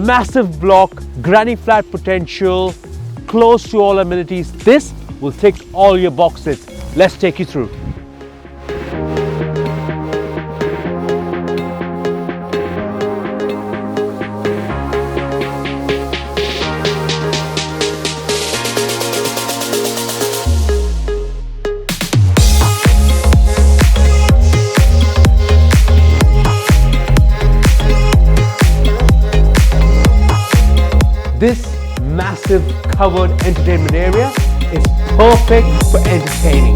massive block, granny flat potential, close to all amenities. This will tick all your boxes. Let's take you through. This massive covered entertainment area is perfect for entertaining.